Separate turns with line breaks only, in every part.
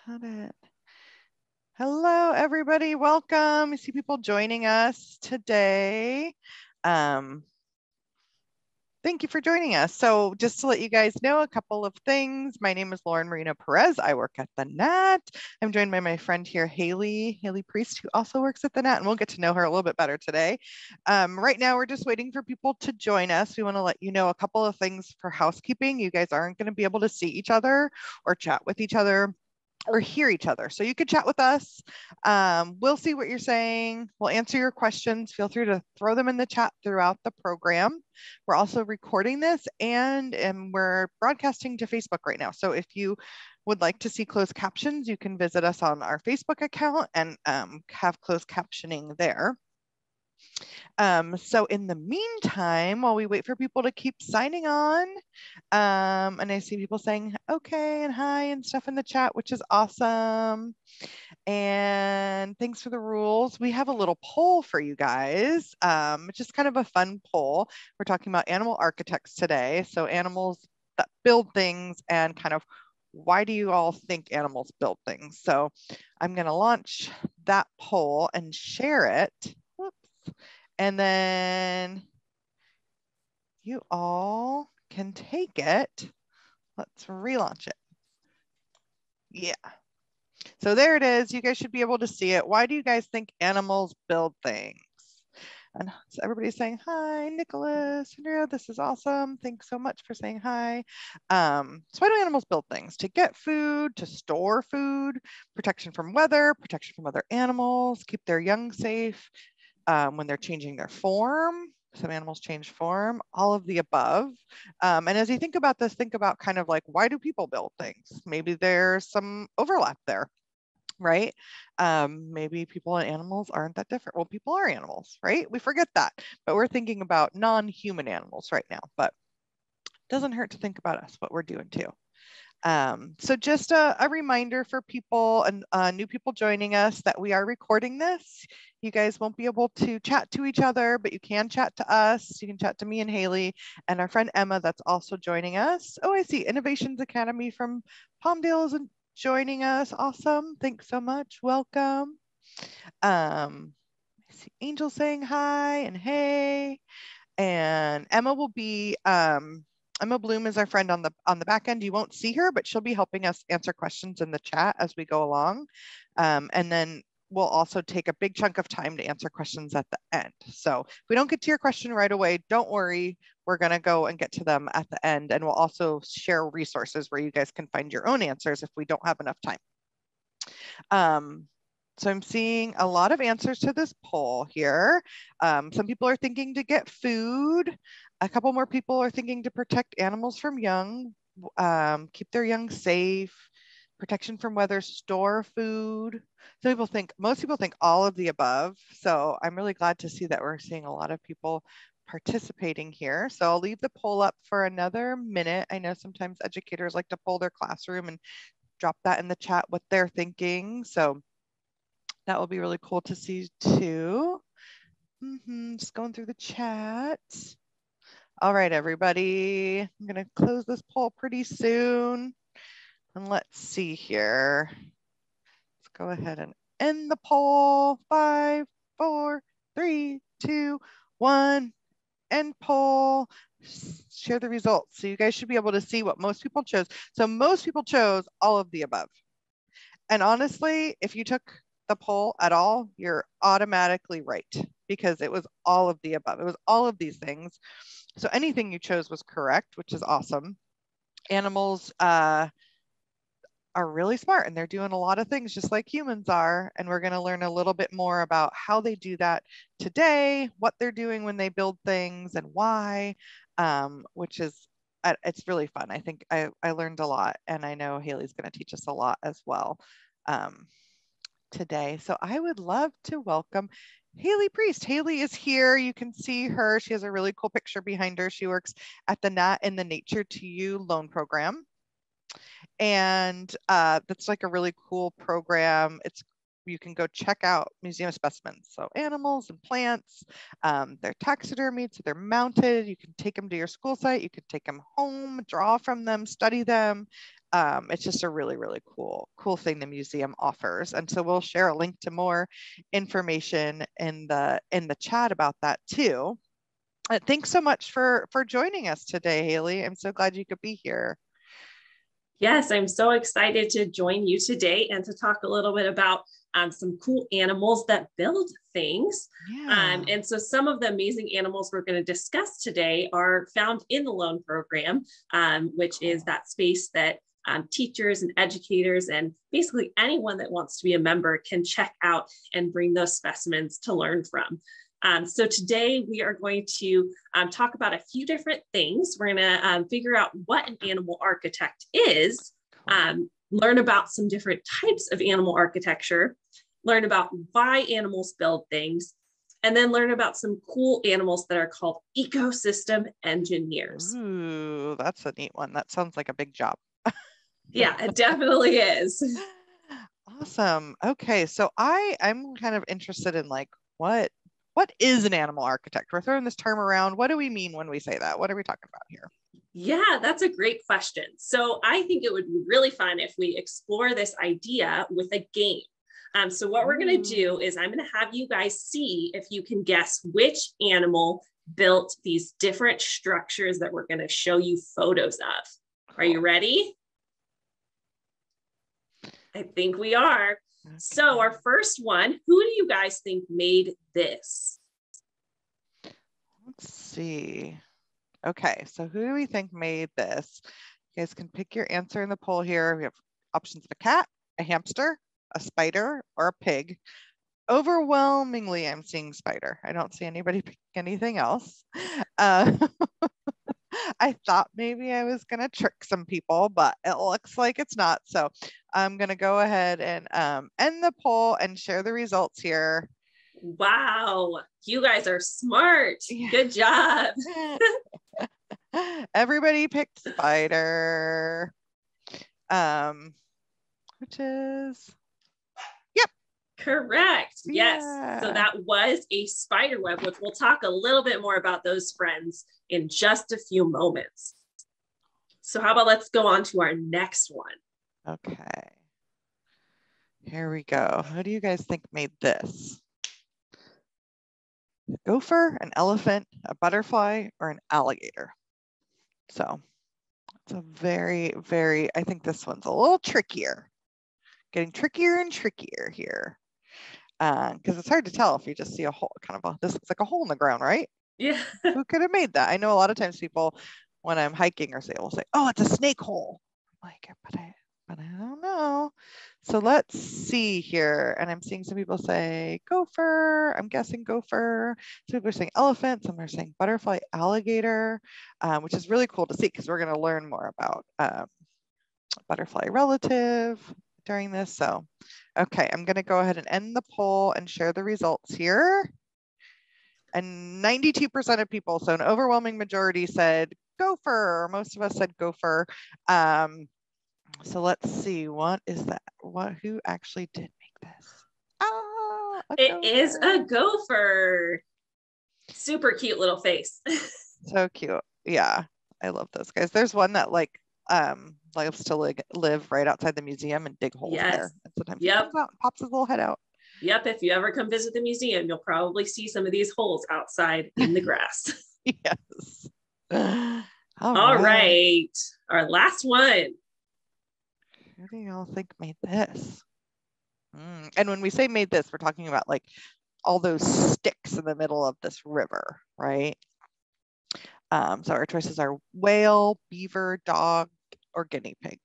Got it. Hello, everybody. Welcome. I see people joining us today. Thank you for joining us. So just to let you guys know a couple of things. My name is Marino Perez. I work at the NAT. I'm joined by my friend here, Haylie Priest, who also works at the NAT, and we'll get to know her a little bit better today. Right now, we're just waiting for people to join us. We want to let you know a couple of things for housekeeping. You guys aren't going to be able to see each other or chat with each other or hear each other. So you could chat with us. We'll see what you're saying. We'll answer your questions. Feel free to throw them in the chat throughout the program. We're also recording this and we're broadcasting to Facebook right now. So if you would like to see closed captions, you can visit us on our Facebook account and have closed captioning there. So in the meantime, while we wait for people to keep signing on, and I see people saying okay and hi and stuff in the chat, which is awesome. And thanks for the rules. We have a little poll for you guys. It's just kind of a fun poll. We're talking about animal architects today. So animals that build things and kind of why do you all think animals build things? So I'm going to launch that poll and share it. Whoops. And then you all can take it. Let's relaunch it. Yeah. So there it is. You guys should be able to see it. Why do you guys think animals build things? And so everybody's saying hi, Nicholas, Andrea, this is awesome. Thanks so much for saying hi. So why do animals build things? To get food, to store food, protection from weather, protection from other animals, keep their young safe when they're changing their form. Some animals change form, all of the above. And as you think about this, think about kind of like, why do people build things? Maybe there's some overlap there, right? Maybe people and animals aren't that different. Well, people are animals, right? We forget that, but we're thinking about non-human animals right now, but it doesn't hurt to think about us, what we're doing too. So just a reminder for people and new people joining us that we are recording this. You guys won't be able to chat to each other, but you can chat to us. You can chat to me and Haylie and our friend Emma that's also joining us. Oh, I see Innovations Academy from Palmdale is joining us. Awesome. Thanks so much. Welcome. I see Angel saying hi and hey. And Emma will be Emma Bloom is our friend on the back end. You won't see her, but she'll be helping us answer questions in the chat as we go along. And then we'll also take a big chunk of time to answer questions at the end. So if we don't get to your question right away, don't worry. We're going to go and get to them at the end. And we'll also share resources where you guys can find your own answers if we don't have enough time. So I'm seeing a lot of answers to this poll here. Some people are thinking to get food. A couple more people are thinking to protect animals from young, keep their young safe, protection from weather, store food. Most people think all of the above. So I'm really glad to see that we're seeing a lot of people participating here. So I'll leave the poll up for another minute. I know sometimes educators like to poll their classroom and drop that in the chat what they're thinking. So that will be really cool to see too. Just going through the chat. All right, everybody. I'm going to close this poll pretty soon. And let's see here. Let's go ahead and end the poll. 5, 4, 3, 2, 1. End poll. Share the results. So you guys should be able to see what most people chose. So most people chose all of the above. And honestly, if you took the poll at all, you're automatically right because it was all of the above. It was all of these things. So anything you chose was correct, which is awesome. Animals are really smart and they're doing a lot of things just like humans are. And we're going to learn a little bit more about how they do that today, what they're doing when they build things and why, which is, it's really fun. I think I learned a lot and I know Haylie's going to teach us a lot as well today. So I would love to welcome Haylie Priest. Haylie is here. You can see her. She has a really cool picture behind her. She works at the NAT in the Nature to You loan program. And that's like a really cool program. You can go check out museum specimens. So animals and plants, they're taxidermied, so they're mounted. You can take them to your school site. You can take them home, draw from them, study them. It's just a really, really cool thing the museum offers. And so we'll share a link to more information in the chat about that too. Thanks so much for joining us today, Haylie. I'm so glad you could be here.
Yes, I'm so excited to join you today and to talk a little bit about some cool animals that build things.
Yeah.
And so some of the amazing animals we're going to discuss today are found in the loan program, which is that space that teachers and educators and basically anyone that wants to be a member can check out and bring those specimens to learn from. So today we are going to talk about a few different things. We're going to figure out what an animal architect is, learn about some different types of animal architecture, learn about why animals build things, and then learn about some cool animals that are called ecosystem engineers.
Ooh, that's a neat one. That sounds like a big job.
Yeah, it definitely is.
Awesome. Okay, so I'm kind of interested in like what is an animal architect? We're throwing this term around. What do we mean when we say that? What are we talking about here?
Yeah, that's a great question. So I think it would be really fun if we explore this idea with a game. So what we're going to do is I'm going to have you guys see if you can guess which animal built these different structures that we're going to show you photos of. Cool. Are you ready? I think we are. Okay. So our first one, who do you guys think made this?
Let's see. Okay, so who do we think made this? You guys can pick your answer in the poll here. We have options of a cat, a hamster, a spider, or a pig. Overwhelmingly, I'm seeing spider. I don't see anybody pick anything else. I thought maybe I was going to trick some people, but it looks like it's not. So I'm going to go ahead and end the poll and share the results here.
Wow, you guys are smart. Yeah. Good job.
Everybody picked spider, which is, yep.
Correct. Yes. Yeah. So that was a spider web, which we'll talk a little bit more about those friends in just a few moments. So how about let's go on to our next one.
Okay. Here we go. Who do you guys think made this? A gopher, an elephant, a butterfly, or an alligator? So it's a very, very, I think this one's a little trickier. Getting trickier and trickier here. Because it's hard to tell if you just see a hole, this looks like a hole in the ground, right?
Yeah.
Who could have made that? I know a lot of times people, when I'm hiking or will say, oh, it's a snake hole. I'm like, but I don't know. So let's see here. And I'm seeing some people say gopher. I'm guessing gopher. Some people are saying elephant. Some are saying butterfly, alligator, which is really cool to see because we're going to learn more about butterfly relative during this. So, okay, I'm going to go ahead and end the poll and share the results here. And 92% of people, so an overwhelming majority said gopher, or most of us said gopher. So let's see, what is that? Who actually did make this? Oh,
it is a gopher. Super cute little face.
So cute. Yeah, I love those guys. There's one that loves to live right outside the museum and dig holes there. And sometimes he comes out and pops his little head out.
Yep, if you ever come visit the museum, you'll probably see some of these holes outside in the grass.
Yes.
All right. Our last one.
Who do y'all think made this? And when we say made this, we're talking about like all those sticks in the middle of this river, right? So our choices are whale, beaver, dog, or guinea pig,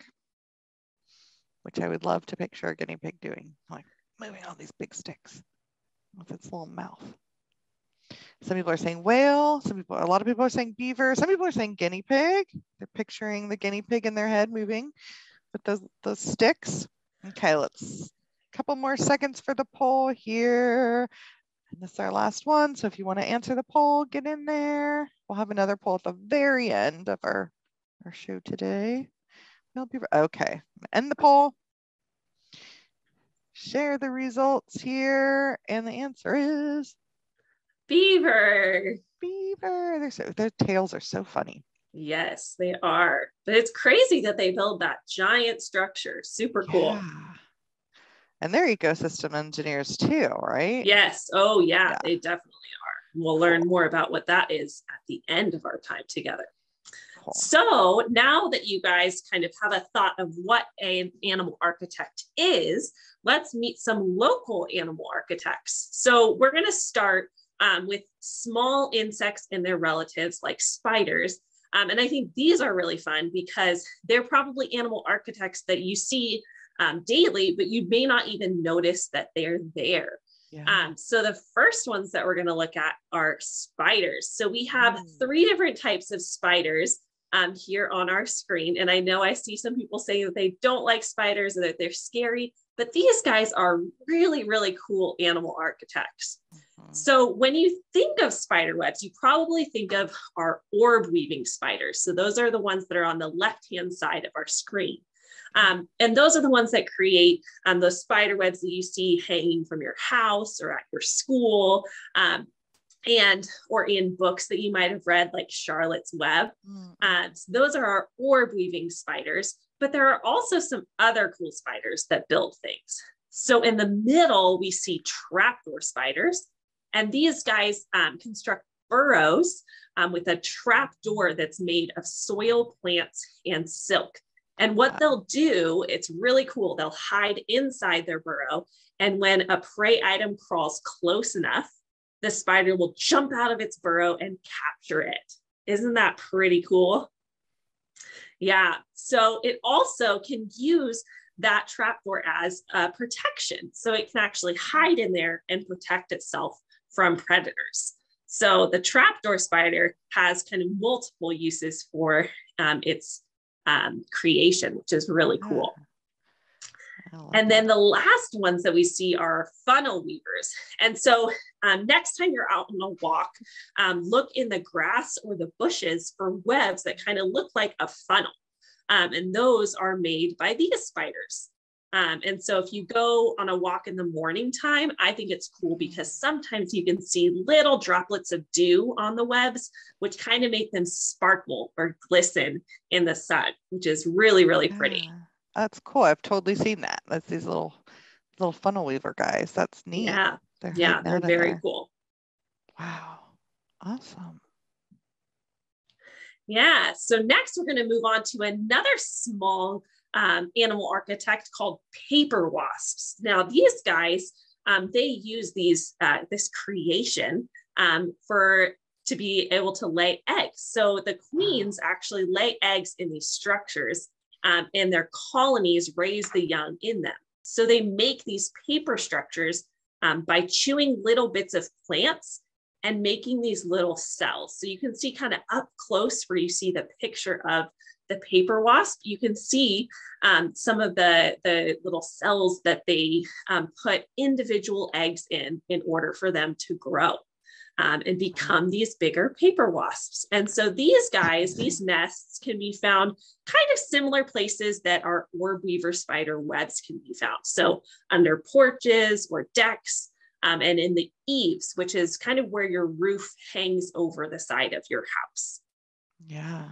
which I would love to picture a guinea pig doing, like moving all these big sticks with its little mouth. Some people are saying whale. A lot of people are saying beaver. Some people are saying guinea pig. They're picturing the guinea pig in their head moving with those sticks. Okay, a couple more seconds for the poll here. And this is our last one. So if you want to answer the poll, get in there. We'll have another poll at the very end of our show today. Okay, end the poll. Share the results here. And the answer is
beaver.
Beaver. Their tails are so funny.
Yes, they are. But it's crazy that they build that giant structure. Super cool.
Yeah. And they're ecosystem engineers too, right?
Yes. Oh, yeah,
Yeah.
they definitely are. We'll
Cool.
learn more about what that is at the end of our time together.
Cool.
So now that you guys kind of have a thought of what an animal architect is, let's meet some local animal architects. So we're going to start with small insects and their relatives like spiders. And I think these are really fun because they're probably animal architects that you see daily, but you may not even notice that they're there.
Yeah.
So the first ones that we're going to look at are spiders. So we have 3 different types of spiders here on our screen. And I know I see some people saying that they don't like spiders or that they're scary, but these guys are really, really cool animal architects. So when you think of spider webs, you probably think of our orb weaving spiders. So those are the ones that are on the left-hand side of our screen. And those are the ones that create those spider webs that you see hanging from your house or at your school, or in books that you might have read, like Charlotte's Web. So those are our orb weaving spiders, but there are also some other cool spiders that build things. So in the middle, we see trapdoor spiders, and these guys construct burrows with a trapdoor that's made of soil, plants, and silk. And what they'll do, it's really cool. They'll hide inside their burrow. And when a prey item crawls close enough, the spider will jump out of its burrow and capture it. Isn't that pretty cool? Yeah. So it also can use that trapdoor as a protection. So it can actually hide in there and protect itself from predators. So the trapdoor spider has kind of multiple uses for its creation, which is really cool. And then the last ones that we see are funnel weavers. And so next time you're out on a walk, look in the grass or the bushes for webs that kind of look like a funnel. And those are made by these spiders. And so if you go on a walk in the morning time, I think it's cool because sometimes you can see little droplets of dew on the webs, which kind of make them sparkle or glisten in the sun, which is really, really pretty.
That's cool. I've totally seen that. That's these little funnel weaver guys. That's neat.
Yeah. They're very cool.
Wow. Awesome.
Yeah. So next we're going to move on to another small animal architect called paper wasps. Now these guys, they use this creation to be able to lay eggs. So the queens actually lay eggs in these structures, and their colonies raise the young in them. So they make these paper structures by chewing little bits of plants and making these little cells. So you can see kind of up close where you see the picture of the paper wasp, you can see some of the little cells that they put individual eggs in order for them to grow and become these bigger paper wasps. And so these guys, these nests can be found kind of similar places that our orb weaver spider webs can be found. So under porches or decks, and in the eaves, which is kind of where your roof hangs over the side of your house.
Yeah.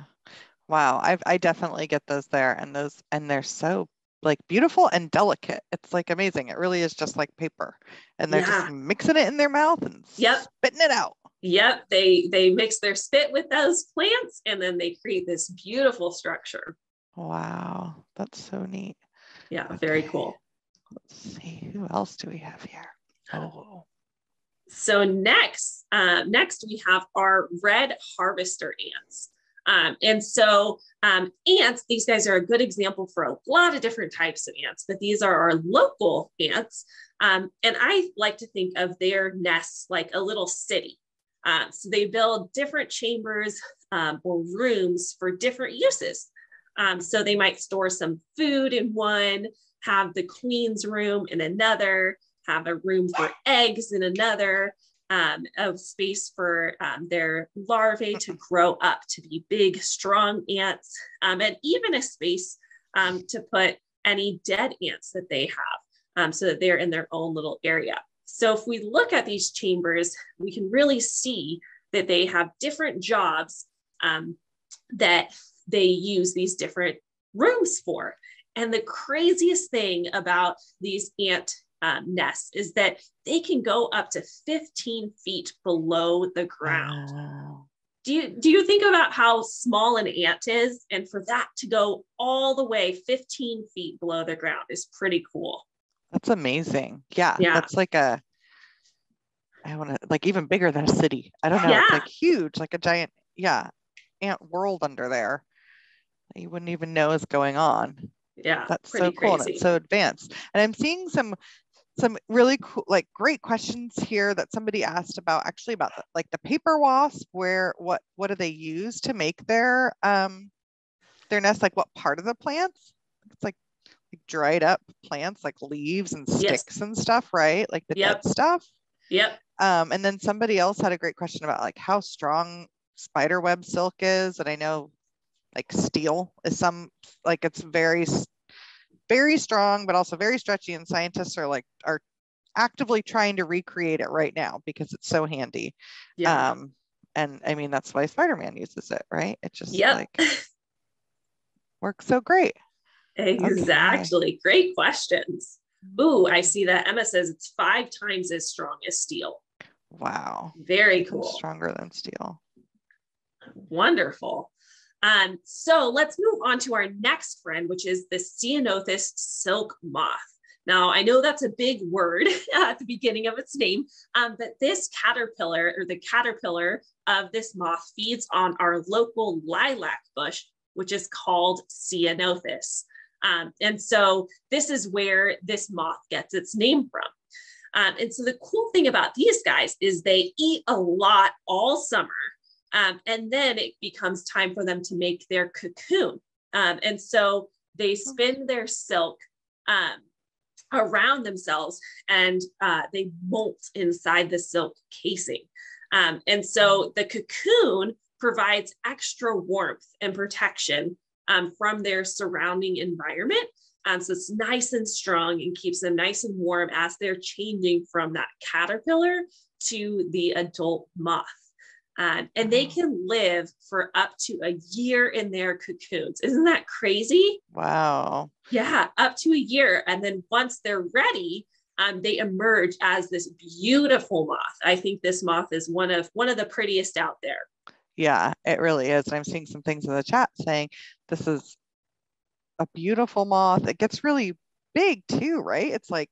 Wow. I definitely get those there, and they're so like beautiful and delicate. It's like amazing. It really is just like paper, and they're just mixing it in their mouth and spitting it out.
Yep. They mix their spit with those plants, and then they create this beautiful structure.
Wow. That's so neat.
Yeah. Okay. Very cool.
Let's see. Who else do we have here? Oh.
So next we have our red harvester ants. And so ants, these guys are a good example for a lot of different types of ants, but these are our local ants. And I like to think of their nests like a little city. So they build different chambers or rooms for different uses. So they might store some food in one, have the queen's room in another, have a room for eggs in another, of space for their larvae to grow up to be big, strong ants, and even a space to put any dead ants that they have, so that they're in their own little area. So if we look at these chambers, we can really see that they have different jobs that they use these different rooms for. And the craziest thing about these ant nests is that they can go up to 15 feet below the ground.
Wow.
Do you think about how small an ant is? And for that to go all the way 15 feet below the ground is pretty cool.
That's amazing. Yeah.
Yeah.
That's like I want to, like, even bigger than a city. I don't know.
Yeah.
It's like huge, like a giant, ant world under there that you wouldn't even know is going on.
Yeah.
That's
Pretty
so cool.
crazy.
And it's so advanced. And I'm seeing some really cool, like, great questions here that somebody asked about, actually, about the paper wasp. What do they use to make their nest? Like, what part of the plants? It's like dried up plants, like leaves and sticks and stuff, right? Like the dead stuff.
Yep.
And then somebody else had a great question about like how strong spider web silk is. And I know like steel is it's very, very strong, but also very stretchy. And scientists are actively trying to recreate it right now because it's so handy.
Yeah.
And I mean, that's why Spider-Man uses it, right? It just works so great.
Exactly. Okay. Great questions. Ooh, I see that Emma says it's 5 times as strong as steel.
Wow.
Very cool.
Stronger than steel.
Wonderful. So let's move on to our next friend, which is the Ceanothus silk moth. Now, I know that's a big word at the beginning of its name, but this caterpillar, or the caterpillar of this moth, feeds on our local lilac bush, which is called Ceanothus. And so this is where this moth gets its name from. And so the cool thing about these guys is they eat a lot all summer. And then it becomes time for them to make their cocoon. And so they spin their silk around themselves, and they molt inside the silk casing. And so the cocoon provides extra warmth and protection from their surrounding environment. So it's nice and strong and keeps them nice and warm as they're changing from that caterpillar to the adult moth. And they can live for up to a year in their cocoons. Isn't that crazy?
Wow.
Yeah, up to a year. And then once they're ready, they emerge as this beautiful moth. I think this moth is one of the prettiest out there.
Yeah, it really is. And I'm seeing some things in the chat saying this is a beautiful moth. It gets really big too, right? It's like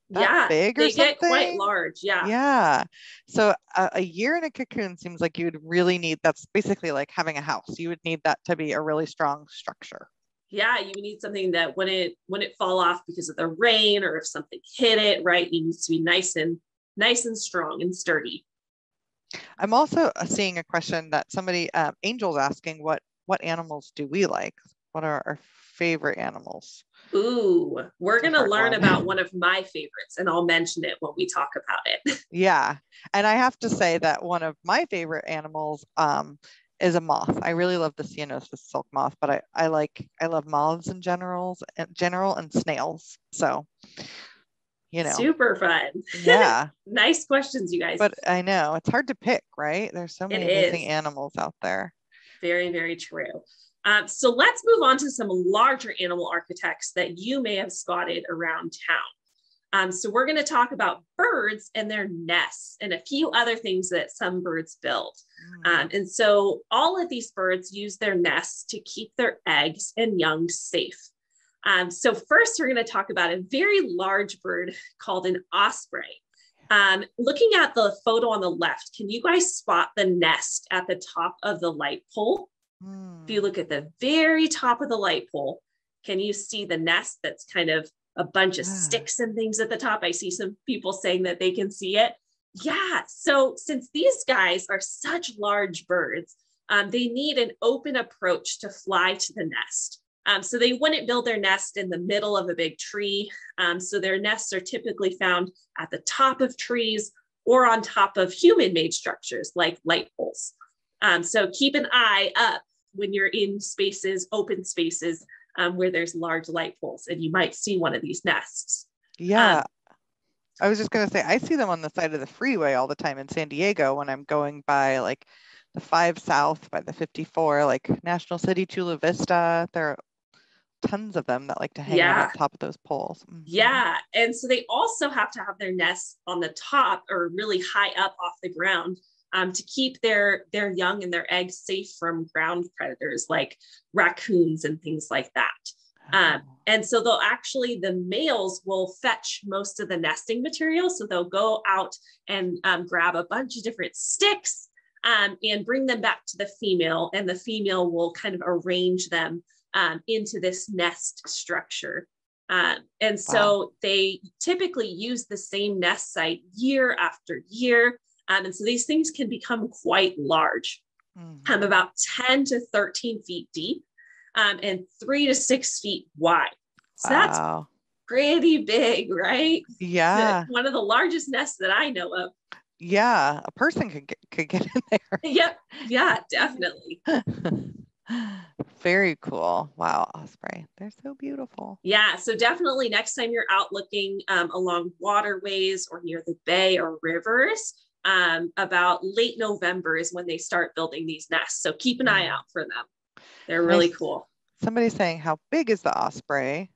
that big or something.
They get quite large. Yeah.
Yeah. So a year in a cocoon seems like you would really need, that's basically like having a house. You would need that to be a really strong structure.
Yeah, you need something that when it fall off because of the rain or if something hit it, right, it needs to be nice and strong and sturdy.
I'm also seeing a question that somebody, Angel's asking, what animals do we like? What are our favorite animals?
Ooh, we're going to learn about one of my favorites, and I'll mention it when we talk about it.
Yeah. And I have to say that one of my favorite animals is a moth. I really love the Ceanothus silk moth, but I love moths in general and snails. So,
super fun.
Yeah.
Nice questions, you guys.
But I know it's hard to pick, right? There's so many amazing animals out there.
Very, very true. So let's move on to some larger animal architects that you may have spotted around town. So we're going to talk about birds and their nests and a few other things that some birds build. And so all of these birds use their nests to keep their eggs and young safe. So first, we're going to talk about a very large bird called an osprey. Looking at the photo on the left, can you guys spot the nest at the top of the light pole? If you look at the very top of the light pole, can you see the nest that's kind of a bunch of sticks and things at the top? I see some people saying that they can see it. Yeah, so since these guys are such large birds, they need an open approach to fly to the nest. So they wouldn't build their nest in the middle of a big tree. So their nests are typically found at the top of trees or on top of human-made structures like light poles. So keep an eye up when you're in spaces, open spaces, where there's large light poles, and you might see one of these nests.
Yeah. I was just going to say, I see them on the side of the freeway all the time in San Diego when I'm going by like the 5 South by the 54, like National City, Chula Vista. There are tons of them that like to hang out on top of those poles.
Yeah. And so they also have to have their nests on the top or really high up off the ground to keep their young and their eggs safe from ground predators like raccoons and things like that. And so the males will fetch most of the nesting material. So they'll go out and grab a bunch of different sticks and bring them back to the female, and the female will kind of arrange them into this nest structure. And so they typically use the same nest site year after year. And so these things can become quite large, about 10 to 13 feet deep and 3 to 6 feet wide. So that's pretty big, right?
Yeah.
One of the largest nests that I know of.
Yeah, a person could get in there.
Yep. Yeah, definitely.
Very cool. Wow, Osprey. They're so beautiful.
Yeah, so definitely next time you're out looking along waterways or near the bay or rivers, about late November is when they start building these nests. So keep an eye out for them. They're really cool.
Somebody's saying, how big is the osprey?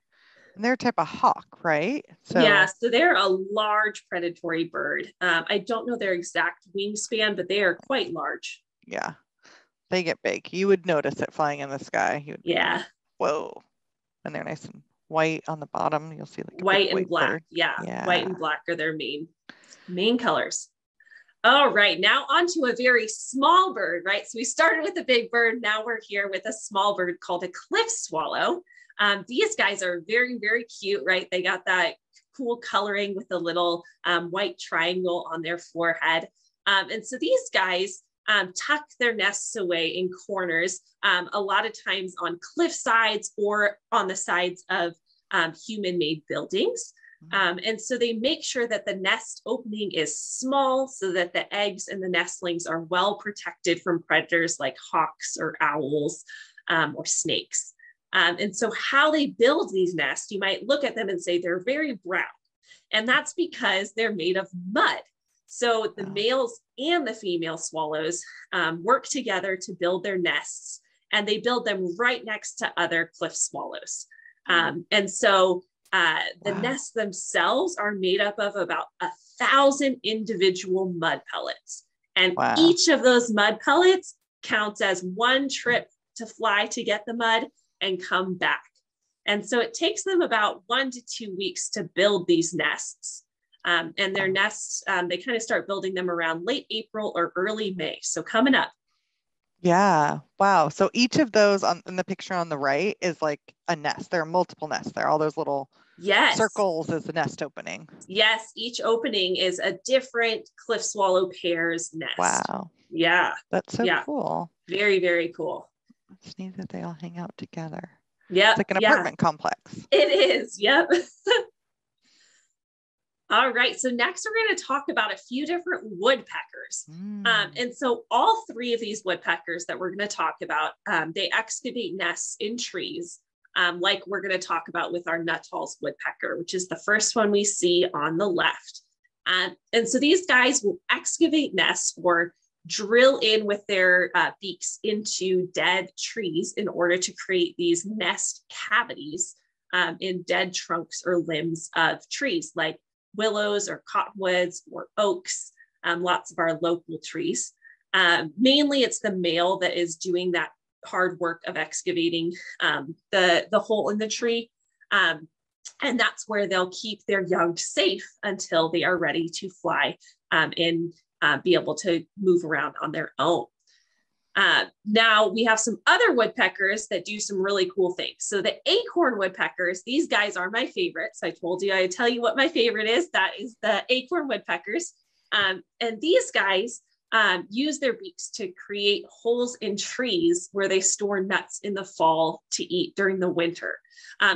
And they're a type of hawk, right?
So they're a large predatory bird. I don't know their exact wingspan, but they are quite large.
Yeah, they get big. You would notice it flying in the sky. Whoa. And they're nice and white on the bottom. You'll see like
white and black. Yeah, white and black are their main colors. All right, now on to a very small bird, right? So we started with a big bird. Now we're here with a small bird called a cliff swallow. These guys are very, very cute, right? They got that cool coloring with a little white triangle on their forehead. And so these guys tuck their nests away in corners, a lot of times on cliff sides or on the sides of human-made buildings. And so they make sure that the nest opening is small so that the eggs and the nestlings are well protected from predators like hawks or owls or snakes. And so how they build these nests, you might look at them and say they're very brown. And that's because they're made of mud. So the males and the female swallows work together to build their nests, and they build them right next to other cliff swallows. And so the nests themselves are made up of about 1,000 individual mud pellets. And each of those mud pellets counts as one trip to fly to get the mud and come back. And so it takes them about 1 to 2 weeks to build these nests. And their nests, they kind of start building them around late April or early May. So coming up.
Yeah. Wow. So each of those in the picture on the right is like a nest. There are multiple nests. There are all those little circles as the nest opening.
Yes. Each opening is a different cliff swallow pair's nest.
Wow.
Yeah.
That's so cool.
Very, very cool.
It's neat that they all hang out together.
Yeah.
It's like an apartment complex.
It is. Yep. All right, so next we're going to talk about a few different woodpeckers. And so all 3 of these woodpeckers that we're going to talk about, they excavate nests in trees, like we're going to talk about with our Nuttall's woodpecker, which is the first one we see on the left. And so these guys will excavate nests or drill in with their beaks into dead trees in order to create these nest cavities in dead trunks or limbs of trees, like willows or cottonwoods or oaks, lots of our local trees. Mainly it's the male that is doing that hard work of excavating the hole in the tree. And that's where they'll keep their young safe until they are ready to fly and be able to move around on their own. Now we have some other woodpeckers that do some really cool things. So the acorn woodpeckers, these guys are my favorites. I told you, I'd tell you what my favorite is. That is the acorn woodpeckers. And these guys use their beaks to create holes in trees where they store nuts in the fall to eat during the winter.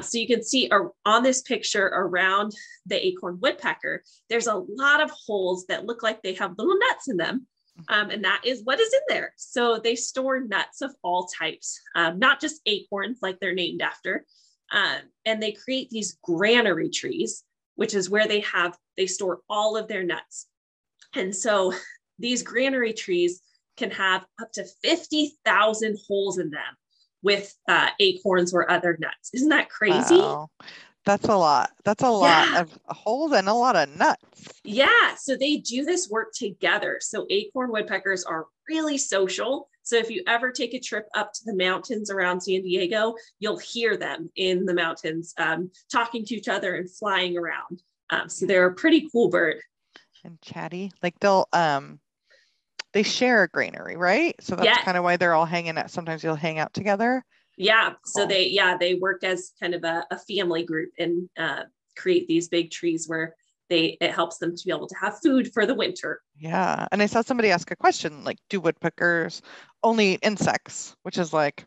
So you can see on this picture around the acorn woodpecker, there's a lot of holes that look like they have little nuts in them. And that is what is in there. So they store nuts of all types, not just acorns like they're named after. And they create these granary trees, which is where they store all of their nuts. And so these granary trees can have up to 50,000 holes in them with acorns or other nuts. Isn't that crazy?
Wow. That's a lot. That's a lot of holes and a lot of nuts.
Yeah. So they do this work together. So acorn woodpeckers are really social. So if you ever take a trip up to the mountains around San Diego, you'll hear them in the mountains talking to each other and flying around. So they're a pretty cool bird.
And chatty. Like they share a granary, right? So that's
Yeah.
kind of why they're all hanging out. Sometimes you'll hang out together.
Yeah.
Cool.
So they work as kind of a family group and create these big trees where it helps them to be able to have food for the winter.
Yeah. And I saw somebody ask a question, like, do woodpeckers only eat insects? Which is like,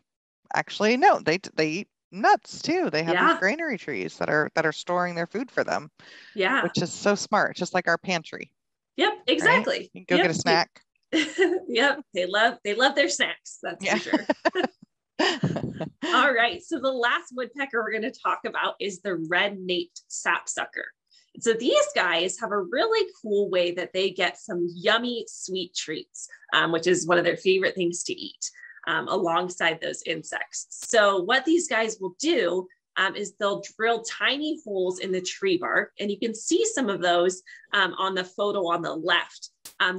actually, no, they eat nuts too. They have these granary trees that are storing their food for them.
Yeah.
Which is so smart. It's just like our pantry.
Yep, exactly.
Right? You can go get a snack.
Yep. They love their snacks. That's for sure. All right. So the last woodpecker we're going to talk about is the red-naped sapsucker. So these guys have a really cool way that they get some yummy sweet treats, which is one of their favorite things to eat alongside those insects. So what these guys will do is they'll drill tiny holes in the tree bark. And you can see some of those on the photo on the left.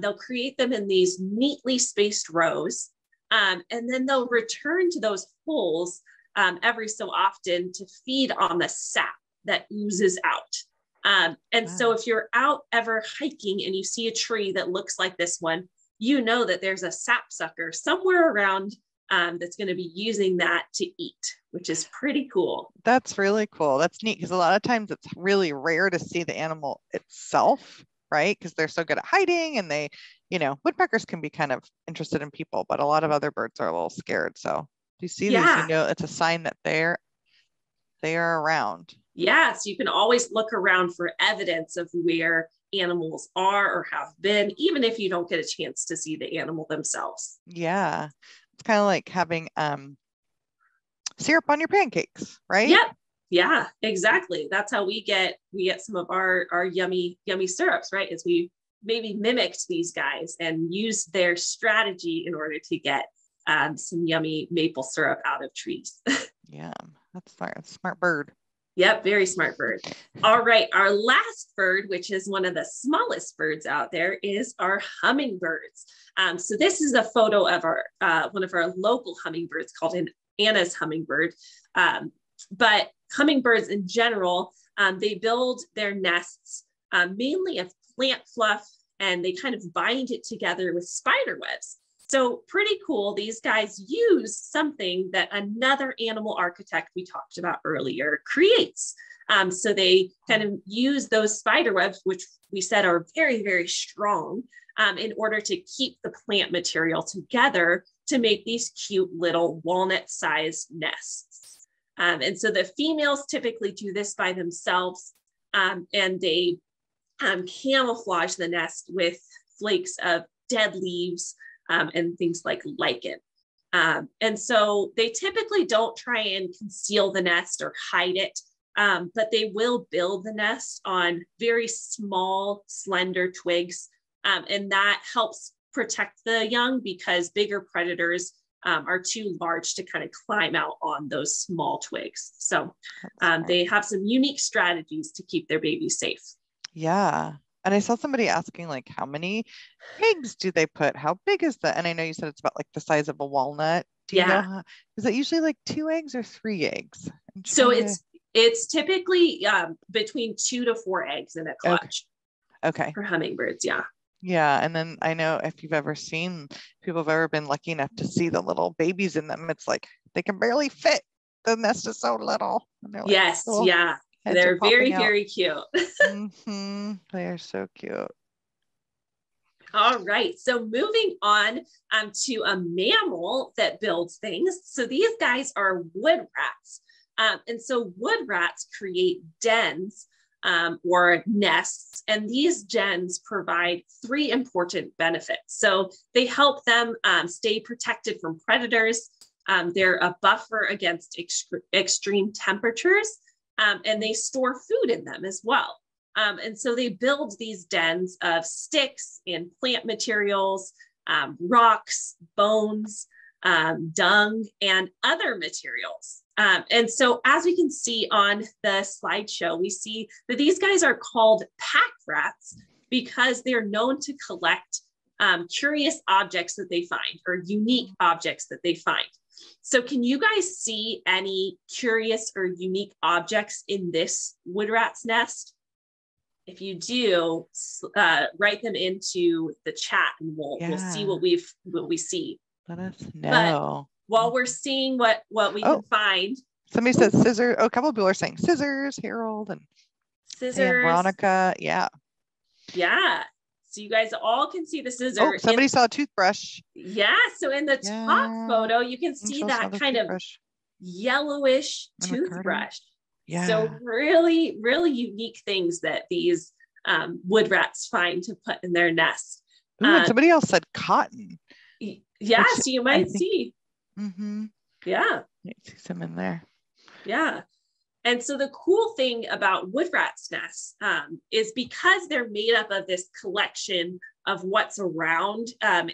They'll create them in these neatly spaced rows. And then they'll return to those holes every so often to feed on the sap that oozes out. And so if you're out ever hiking and you see a tree that looks like this one, you know that there's a sapsucker somewhere around that's going to be using that to eat, which is pretty cool.
That's really cool. That's neat because a lot of times it's really rare to see the animal itself, right? Because they're so good at hiding and they, woodpeckers can be kind of interested in people, but a lot of other birds are a little scared. So if you see these, it's a sign that they are around.
Yeah, so you can always look around for evidence of where animals are or have been, even if you don't get a chance to see the animal themselves.
Yeah. It's kind of like having syrup on your pancakes, right?
Yep. Yeah, exactly. That's how we get some of our yummy syrups, right? Is we maybe mimicked these guys and used their strategy in order to get some yummy maple syrup out of trees.
Yeah, that's smart. That's a smart bird.
Yep, very smart bird. All right, our last bird, which is one of the smallest birds out there, is our hummingbirds. So this is a photo of our one of our local hummingbirds called an Anna's hummingbird. But hummingbirds in general, they build their nests mainly of plant fluff, and they kind of bind it together with spider webs. So pretty cool. These guys use something that another animal architect we talked about earlier creates. So they kind of use those spider webs, which we said are very, very strong, in order to keep the plant material together to make these cute little walnut-sized nests. And so the females typically do this by themselves, and they camouflage the nest with flakes of dead leaves and things like lichen. And so they typically don't try and conceal the nest or hide it, but they will build the nest on very small, slender twigs. And that helps protect the young because bigger predators are too large to kind of climb out on those small twigs. So they have some unique strategies to keep their babies safe.
Yeah. And I saw somebody asking, like, how many eggs do they put? How big is that? And I know you said it's about like the size of a walnut. Do you know is it usually like 2 eggs or 3 eggs?
So it's typically between 2 to 4 eggs in a clutch.
Okay.
For hummingbirds, yeah.
Yeah. And then I know if you've ever seen, people have ever been lucky enough to see the little babies in them, it's like they can barely fit. The nest is so little.
Yes.
Like,
yeah. They're very, very cute.
Mm-hmm. They are so cute.
All right. So moving on to a mammal that builds things. So these guys are woodrats. And so woodrats create dens or nests. And these dens provide 3 important benefits. So they help them stay protected from predators. They're a buffer against extreme temperatures. And they store food in them as well. And so they build these dens of sticks and plant materials rocks, bones, dung, and other materials. And so as we can see on the slideshow, we see that these guys are called pack rats because they're known to collect curious objects that they find, or unique objects that they find. So can you guys see any curious or unique objects in this woodrat's nest? If you do, write them into the chat and we'll see what we see.
Let us know.
But while we're seeing what we can find.
Somebody says scissors. Oh, a couple of people are saying scissors, Harold and
scissors.
And Veronica. Yeah.
Yeah. So you guys all can see the scissors.
Oh, somebody saw a toothbrush.
Yeah. So in the top photo, you can see that kind of yellowish toothbrush.
Yeah.
So really, really unique things that these woodrats find to put in their nest.
Ooh, and somebody else said cotton.
Yeah, so you might see.
Mm-hmm.
Yeah.
You see some in there.
Yeah. And so the cool thing about woodrats nests is because they're made up of this collection of what's around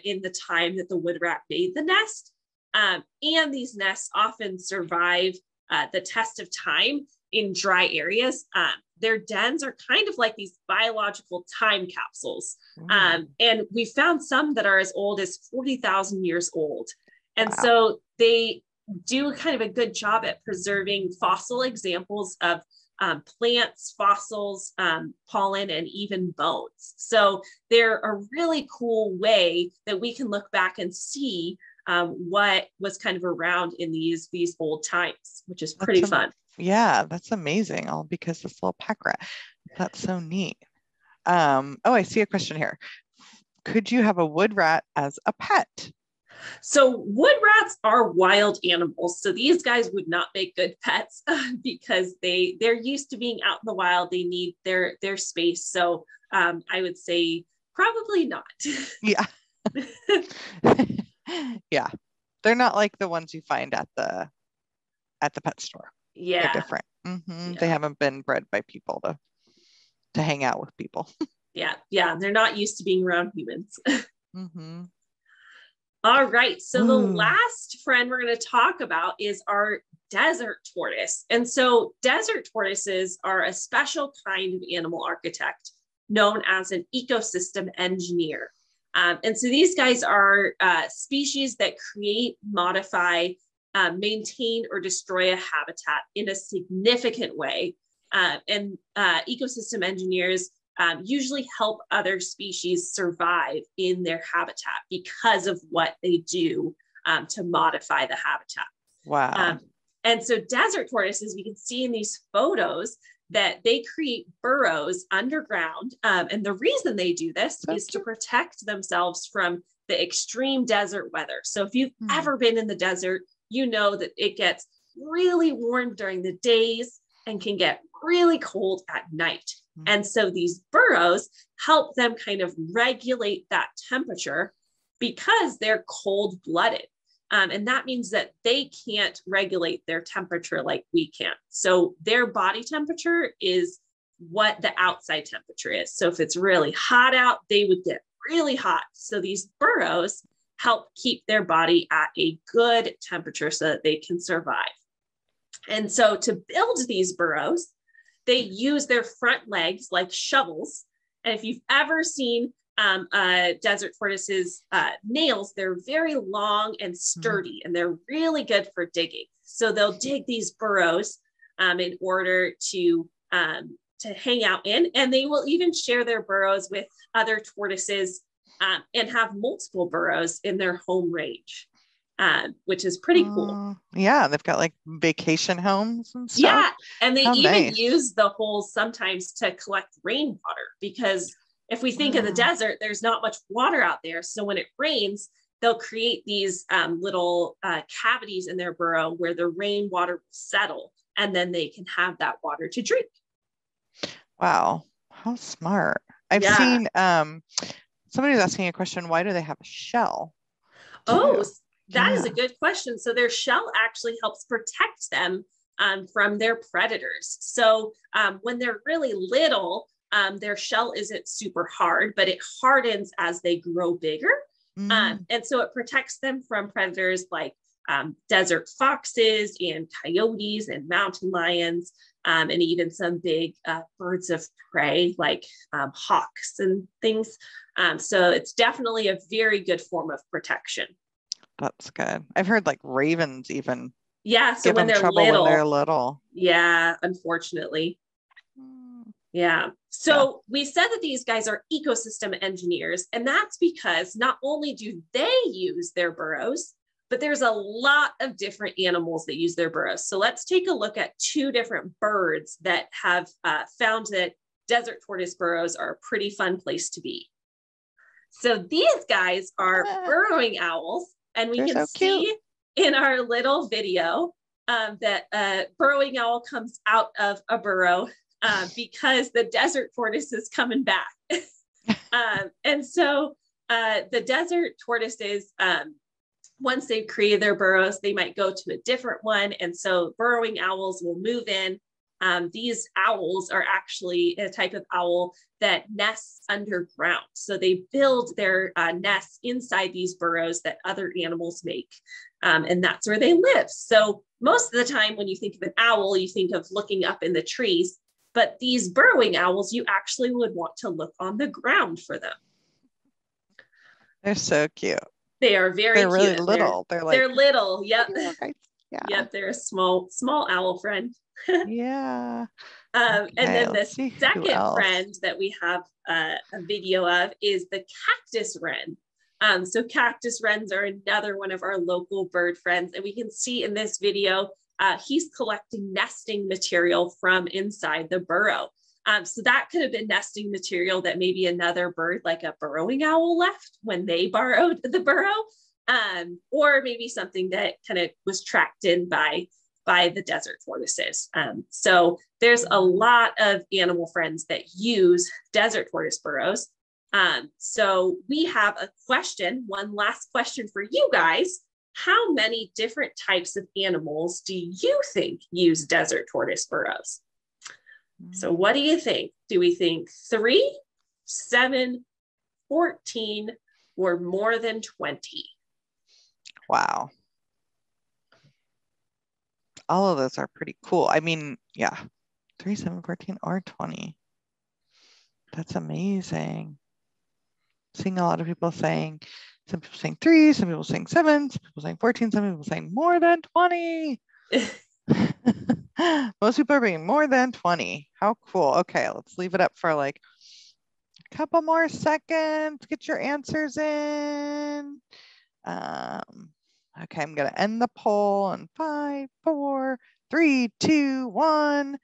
in the time that the woodrat made the nest. And these nests often survive the test of time in dry areas. Their dens are kind of like these biological time capsules. And we found some that are as old as 40,000 years old. And so they do kind of a good job at preserving fossil examples of plants, fossils, pollen, and even bones. So they're a really cool way that we can look back and see what was kind of around in these old times, which is pretty fun.
Yeah, that's amazing. All because this little pack rat. That's so neat. Oh, I see a question here. Could you have a wood rat as a pet?
So wood rats are wild animals. So these guys would not make good pets because they're used to being out in the wild. They need their space. So I would say probably not.
Yeah. Yeah. They're not like the ones you find at the pet store.
Yeah.
They're different. Yeah. They haven't been bred by people to hang out with people.
Yeah. Yeah. They're not used to being around humans. All right. So the last friend we're going to talk about is our desert tortoise. And so desert tortoises are a special kind of animal architect known as an ecosystem engineer. And so these guys are species that create, modify, maintain, or destroy a habitat in a significant way. And ecosystem engineers usually help other species survive in their habitat because of what they do to modify the habitat.
Wow.
And so desert tortoises, we can see in these photos that they create burrows underground. And the reason they do this is to protect themselves from the extreme desert weather. So if you've ever been in the desert, you know that it gets really warm during the days and can get really cold at night. And so these burrows help them kind of regulate that temperature because they're cold-blooded. And that means that they can't regulate their temperature like we can. So their body temperature is what the outside temperature is. So if it's really hot out, they would get really hot. So these burrows help keep their body at a good temperature so that they can survive. And so to build these burrows, they use their front legs like shovels. And if you've ever seen a desert tortoise's nails, they're very long and sturdy, and they're really good for digging. So they'll dig these burrows in order to hang out in, and they will even share their burrows with other tortoises and have multiple burrows in their home range, which is pretty cool.
Yeah, they've got like vacation homes and stuff.
Yeah, and they even use the holes sometimes to collect rainwater, because if we think of the desert, there's not much water out there. So when it rains, they'll create these little cavities in their burrow where the rainwater will settle, and then they can have that water to drink.
Wow, how smart. I've seen somebody was asking a question, why do they have a shell?
Oh, that is a good question. So their shell actually helps protect them from their predators. So when they're really little, their shell isn't super hard, but it hardens as they grow bigger. And so it protects them from predators like desert foxes and coyotes and mountain lions, and even some big birds of prey like hawks and things. So it's definitely a very good form of protection.
That's good. I've heard like ravens even
So when they're
trouble
little,
when they're little.
Yeah, unfortunately. Yeah. So we said that these guys are ecosystem engineers, and that's because not only do they use their burrows, but there's a lot of different animals that use their burrows. So let's take a look at two different birds that have found that desert tortoise burrows are a pretty fun place to be. So these guys are burrowing owls, and we can see in our little video that a burrowing owl comes out of a burrow because the desert tortoise is coming back. And so the desert tortoises, once they've created their burrows, they might go to a different one. And so burrowing owls will move in. These owls are actually a type of owl that nests underground. So they build their nests inside these burrows that other animals make. And that's where they live. So most of the time when you think of an owl, you think of looking up in the trees. But these burrowing owls, you actually would want to look on the ground for them.
They're so cute.
They are very
cute.
Really
little. They're
little. Yep.
Yeah.
Yep. They're a small owl friend.
Yeah.
And then the second friend that we have a video of is the cactus wren. So cactus wrens are another one of our local bird friends. And we can see in this video, he's collecting nesting material from inside the burrow. So that could have been nesting material that maybe another bird like a burrowing owl left when they borrowed the burrow, or maybe something that kind of was tracked in by the desert tortoises. So there's a lot of animal friends that use desert tortoise burrows. So we have a question, one last question for you guys. How many different types of animals do you think use desert tortoise burrows? So what do you think? Do we think 3, 7, 14, or more than 20?
Wow. All of those are pretty cool. I mean, yeah, 3, 7, 14, or 20. That's amazing. Seeing a lot of people saying, some people saying 3, some people saying 7, some people saying 14, some people saying more than 20. Most people are being more than 20. How cool. Okay, let's leave it up for like a couple more seconds. Get your answers in. Okay, I'm going to end the poll in 5, 4, 3, 2, 1. Let's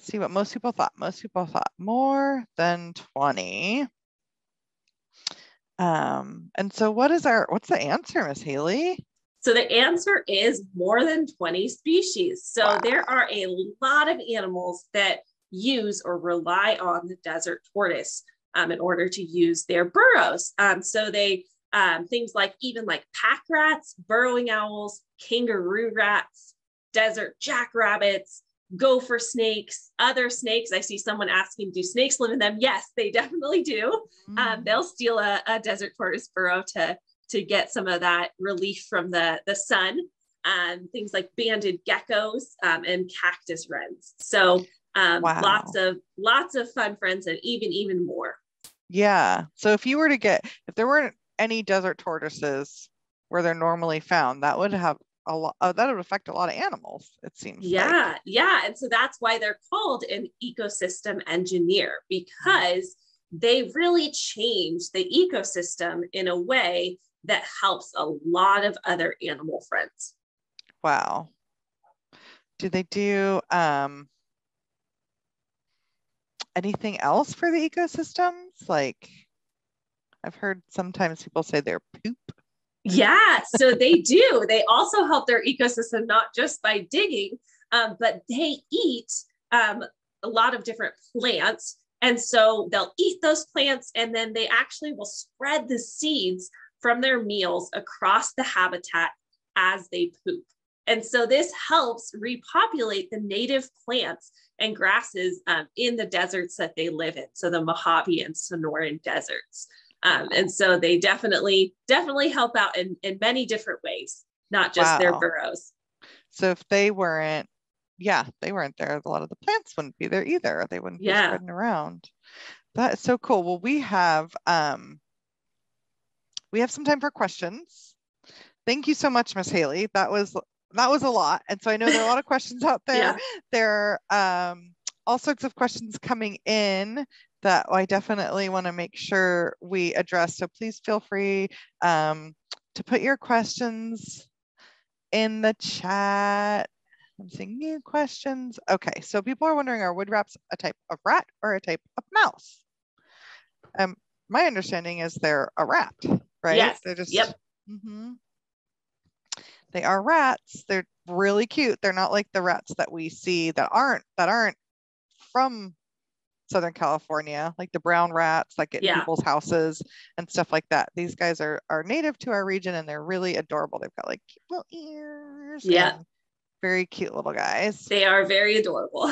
see what most people thought. Most people thought more than 20. And so what's the answer, Miss Haylie?
So the answer is more than 20 species. So wow. There are a lot of animals that use or rely on the desert tortoise in order to use their burrows. So they things like even like pack rats, burrowing owls, kangaroo rats, desert jackrabbits, gopher snakes, other snakes. I see someone asking, do snakes live in them? Yes, they definitely do. They'll steal a desert tortoise burrow to get some of that relief from the sun. Things like banded geckos and cactus wrens. So wow. lots of fun friends and even more.
Yeah. So if there weren't any desert tortoises where they're normally found, that would have a lot. That would affect a lot of animals, it seems.
Yeah. And so that's why they're called an ecosystem engineer, because they really change the ecosystem in a way that helps a lot of other animal friends.
Wow. Do they do anything else for the ecosystems? Like, I've heard sometimes people say they're poop.
Yeah, so they do. They also help their ecosystem, not just by digging, but they eat a lot of different plants. And so they'll eat those plants, and then they actually will spread the seeds from their meals across the habitat as they poop. And so this helps repopulate the native plants and grasses in the deserts that they live in. So the Mojave and Sonoran deserts. And so they definitely help out in many different ways, not just their burrows.
So if they weren't there, a lot of the plants wouldn't be there either. They wouldn't be spreading around. That is so cool. Well, we have some time for questions. Thank you so much, Miss Haylie. That was a lot. And so I know there are a lot of questions out there. There are all sorts of questions coming in that I definitely want to make sure we address. So please feel free to put your questions in the chat. I'm seeing new questions. Okay, so people are wondering, are Woodrats a type of rat or a type of mouse? My understanding is they're a rat, right?
Yes.
They're just, They are rats. They're really cute. They're not like the rats that we see that aren't from Southern California, like the brown rats that get in people's houses and stuff like that. These guys are native to our region, and they're really adorable. They've got like cute little ears. Yeah. Very cute little guys.
They are very adorable.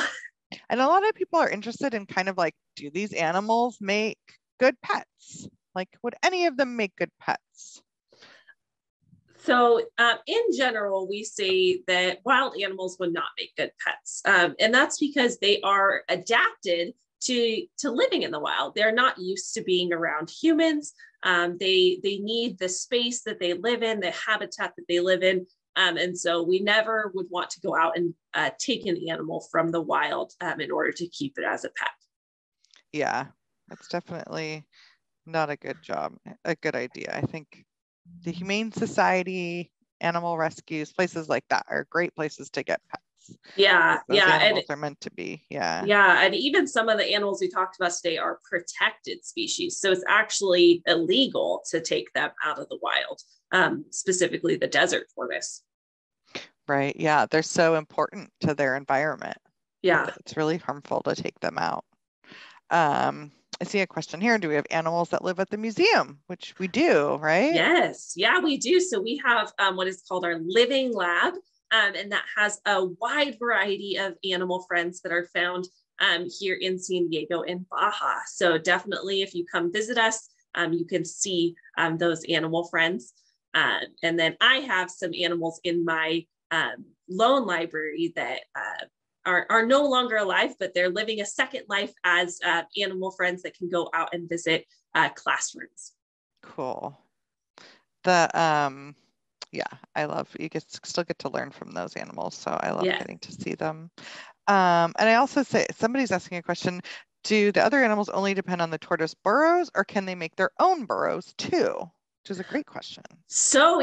And a lot of people are interested in kind of like, do these animals make good pets? Like, would any of them make good pets?
So in general, we say that wild animals would not make good pets. And that's because they are adapted to living in the wild. They're not used to being around humans. They need the space that they live in, the habitat that they live in. And so we never would want to go out and take an animal from the wild in order to keep it as a pet.
Yeah, that's definitely not a good idea. I think the Humane Society, animal rescues, places like that are great places to get pets.
Animals
are meant to be.
And even some of the animals we talked about today are protected species, so it's actually illegal to take them out of the wild, specifically the desert tortoise.
Right. Yeah, they're so important to their environment. It's really harmful to take them out. I see a question here. Do we have animals that live at the museum? Which we do, right?
Yes. Yeah, we do. So we have what is called our living lab, and that has a wide variety of animal friends that are found here in San Diego and Baja. So definitely, if you come visit us, you can see those animal friends. And then I have some animals in my loan library that are no longer alive, but they're living a second life as animal friends that can go out and visit classrooms.
Cool. I love, still get to learn from those animals. So I love getting to see them. And I also say, somebody's asking a question, do the other animals only depend on the tortoise burrows, or can they make their own burrows too? Which is a great question.
So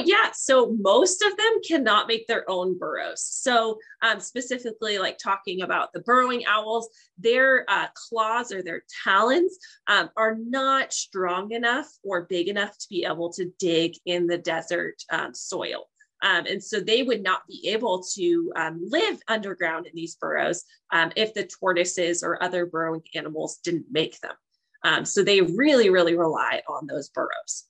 most of them cannot make their own burrows. So specifically, like talking about the burrowing owls, their claws or their talons are not strong enough or big enough to be able to dig in the desert soil. And so they would not be able to live underground in these burrows if the tortoises or other burrowing animals didn't make them. So they really, really rely on those burrows.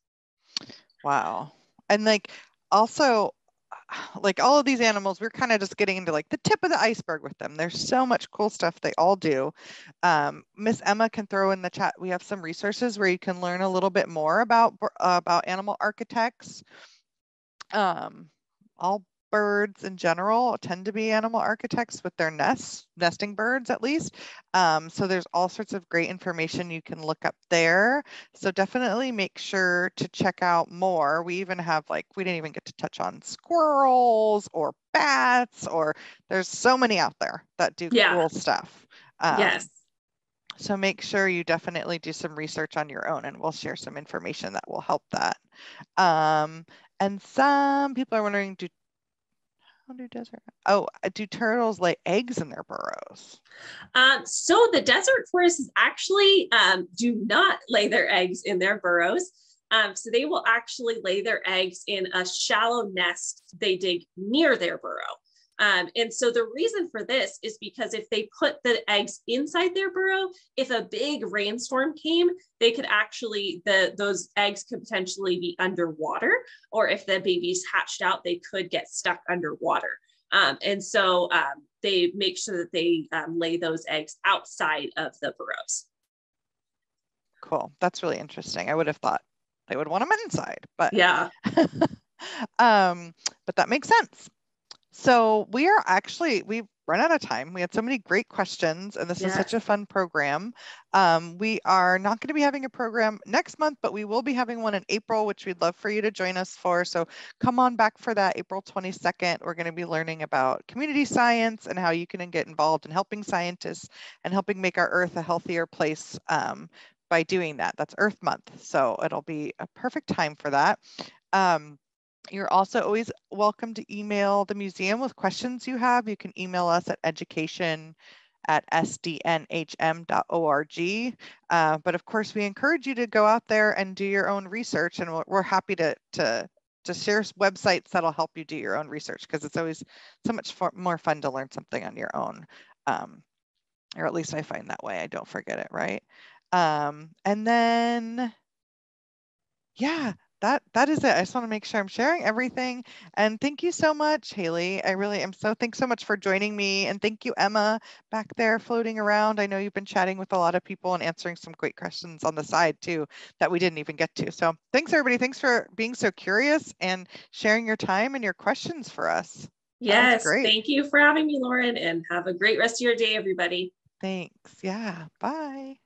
Wow. And like also, like all of these animals, we're kind of just getting into like the tip of the iceberg with them. There's so much cool stuff they all do. Miss Emma can throw in the chat. We have some resources where you can learn a little bit more about animal architects. All birds in general tend to be animal architects with their nesting birds at least. So there's all sorts of great information you can look up there. So definitely make sure to check out more. We even have we didn't even get to touch on squirrels or bats, or there's so many out there that do cool stuff.
Yes.
So make sure you definitely do some research on your own, and we'll share some information that will help that. And some people are wondering, do turtles lay eggs in their burrows?
So the desert tortoises actually do not lay their eggs in their burrows. So they will actually lay their eggs in a shallow nest they dig near their burrow. And so the reason for this is because if they put the eggs inside their burrow, if a big rainstorm came, they could actually, those eggs could potentially be underwater, or if the babies hatched out, they could get stuck underwater. And so they make sure that they lay those eggs outside of the burrows.
cool. That's really interesting. I would have thought they would want them inside, but
Yeah.
but that makes sense. So we've run out of time. We had so many great questions, and this is such a fun program. We are not going to be having a program next month, but we will be having one in April, which we'd love for you to join us for. So come on back for that April 22nd. We're going to be learning about community science and how you can get involved in helping scientists and helping make our Earth a healthier place by doing that. That's Earth Month. So it'll be a perfect time for that. You're also always welcome to email the museum with questions you have. You can email us at education@sdnhm.org. But of course, we encourage you to go out there and do your own research, and we're happy to share websites that'll help you do your own research, because it's always so much more fun to learn something on your own. Or at least I find that way. I don't forget it, right? And then, yeah. That is it. I just want to make sure I'm sharing everything. And thank you so much, Haylie. I really am thanks so much for joining me. And thank you, Emma, back there floating around. I know you've been chatting with a lot of people and answering some great questions on the side too that we didn't even get to. So thanks, everybody. Thanks for being so curious and sharing your time and your questions for us.
Yes.
Great.
Thank you for having me, Lauren, and have a great rest of your day, everybody.
Thanks. Yeah. Bye.